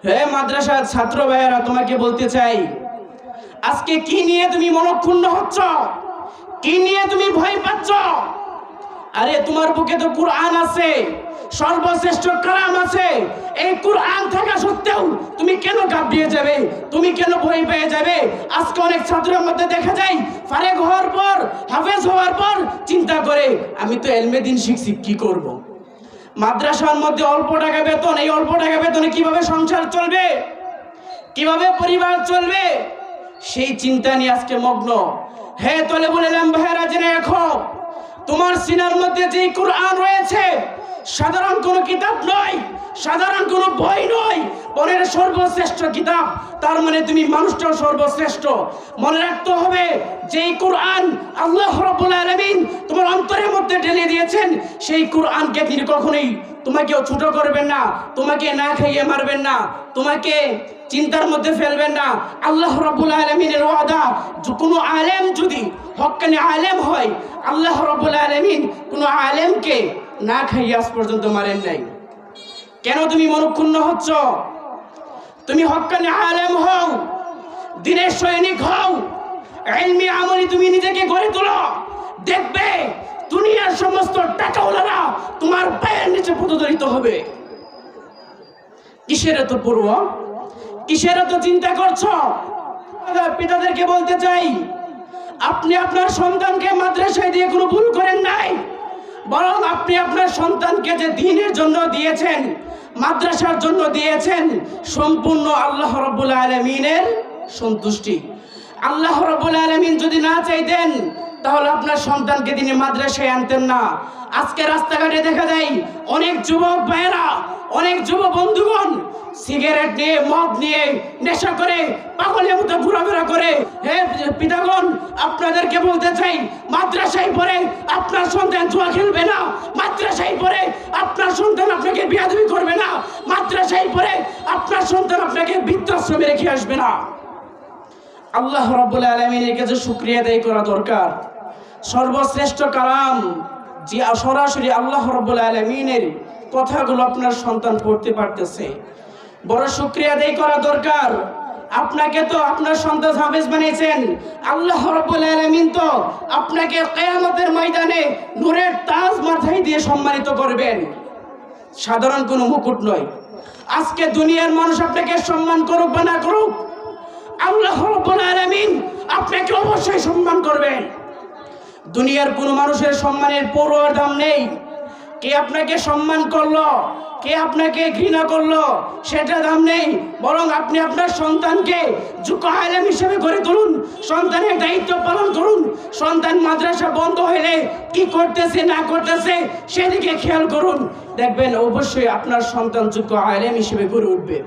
হে মাদ্রাসার ছাত্র ভাইয়েরা, তোমাকে বলতে চাই, আজকে কি নিয়ে তুমি মনক্ষুণ্ণ হচ্ছ? কি নিয়ে তুমি ভয় পাচ্ছ? আরে তোমার বুকে তো কুরআন আছে, সর্বশ্রেষ্ঠ কালাম আছে। এই কুরআন থাকা সত্ত্বেও তুমি কেন ঘাবড়িয়ে যাবে? তুমি কেন ভয় পেয়ে যাবে? আজকে অনেক ছাত্রের মধ্যে দেখা যায় ফারেক হওয়ার পর, হাফেজ হওয়ার পর চিন্তা করে, আমি তো এলমে দিন শিখছি, কি করব? মাদ্রাসার মধ্যে অল্প টাকা বেতন, এই অল্প টাকা বেতনে কিভাবে সংসার চলবে, কিভাবে পরিবার চলবে, সেই চিন্তা নিয়ে আজকে মগ্ন। হে তলেবুল ইলম ভাইয়েরা, জেনে রাখো, তোমার সিনার মধ্যে যে কুরআন রয়েছে সাধারণ কোনো কিতাব নয়, সাধারণ কোনো বই নয়, বরং সর্বশ্রেষ্ঠ কিতাব। তার মানে তুমি মানুষটাও সর্বশ্রেষ্ঠ। মনে রাখতে হবে, যেই কুরআন আল্লাহ রাব্বুল আলামিন তোমার অন্তরের মধ্যে ঢেলে দিয়েছেন, সেই কুরআনকে তিনি কখনোই তোমাকেও ছোট করবেন না, তোমাকে না খাইয়ে মারবেন না, তোমাকে চিন্তার মধ্যে ফেলবেন না। আল্লাহ রাব্বুল আলামিনের ওয়াদা, কোনো আলেম যদি হক্কানি আলেম হয়, আল্লাহ রাব্বুল আলামিন কোনো আলেমকে না খাইয়ে আজ পর্যন্ত মারেন নাই। কেন তুমি মনক্ষুণ্ণ হচ্ছ? তুমি হক্কানি আলেম হও, দিনের সৈনিক হও, ইলমি আমলি তুমি নিজেকে গড়ে তোলো। দেখবে দুনিয়ার সমস্ত টাকাওয়ালারা তোমার পায়ের নিচে পদদলিত হবে। কিসের এত পড়ুয়া, কিসের এত চিন্তা করছো? পিতাদেরকে বলতে চাই, আপনি আপনার সন্তানকে মাদ্রাসায় দিয়ে কোনো ভুল করেন নাই, বরং আপনি আপনার সন্তানকে যে দ্বীনের জন্য দিয়েছেন, মাদ্রাসার জন্য দিয়েছেন, সম্পূর্ণ আল্লাহ রাব্বুল আলামিনের সন্তুষ্টি। আল্লাহ রাব্বুল আলামিন যদি না চাইতেন, তাহলে আপনার সন্তানকে তিনি মাদ্রাসায় আনতেন না। আজকে রাস্তাঘাটে দেখা যায় অনেক যুবক ভাইয়েরা, অনেক যুব বন্ধুগণ সিগারেট নিয়ে, মদ নিয়ে, নেশা করে পাগলের মতো ঘোরাফেরা করে। হে পিতাগণ, আপনাদেরকে বলতে চাই, মাদ্রাসায় পড়ে আপনার সন্তান জুয়া খেলবে না, মাদ্রাসায় পড়ে আপনার সন্তান আপনাকে বেয়াদবি করবে না, মাদ্রাসায় পড়ে আপনার সন্তান আপনাকে বৃদ্ধাশ্রমে রেখে আসবে না। আল্লাহ রাব্বুল আলামিনের কাছে শুকরিয়া আদায় করা দরকার। সর্বশ্রেষ্ঠ কালাম, যে সরাসরি আল্লাহ রাব্বুল আলামিনের কথাগুলো আপনার সন্তান পড়তে পারতেছে, বড় শুকরিয়া আদায় করা দরকার। আপনাকে তো আপনার সন্তান হাফেজ বানিয়েছেন, আল্লাহ রাব্বুল আলামিন তো আপনাকে কিয়ামতের ময়দানে নূরের তাজ মাথায় দিয়ে সম্মানিত করবেন, সাধারণ কোনো মুকুট নয়। আজকে দুনিয়ার মানুষ আপনাকে সম্মান করুক বা না করুক, আল্লাহ রাব্বুল আলামিন আপনাকে অবশ্যই সম্মান করবেন। দুনিয়ার কোনো মানুষের সম্মানের পরোয়ার দাম নেই। কে আপনাকে সম্মান করলো, কে আপনাকে ঘৃণা করলো, সেটা দাম নেই। বরং আপনি আপনার সন্তানকে যোগ্য আলেম হিসেবে গড়ে তুলুন, সন্তানের দায়িত্ব পালন করুন। সন্তান মাদ্রাসা বন্ধ হলে কি করতেছে না করতেছে সেদিকে খেয়াল করুন, দেখবেন অবশ্যই আপনার সন্তান যোগ্য আলেম হিসেবে গড়ে উঠবে।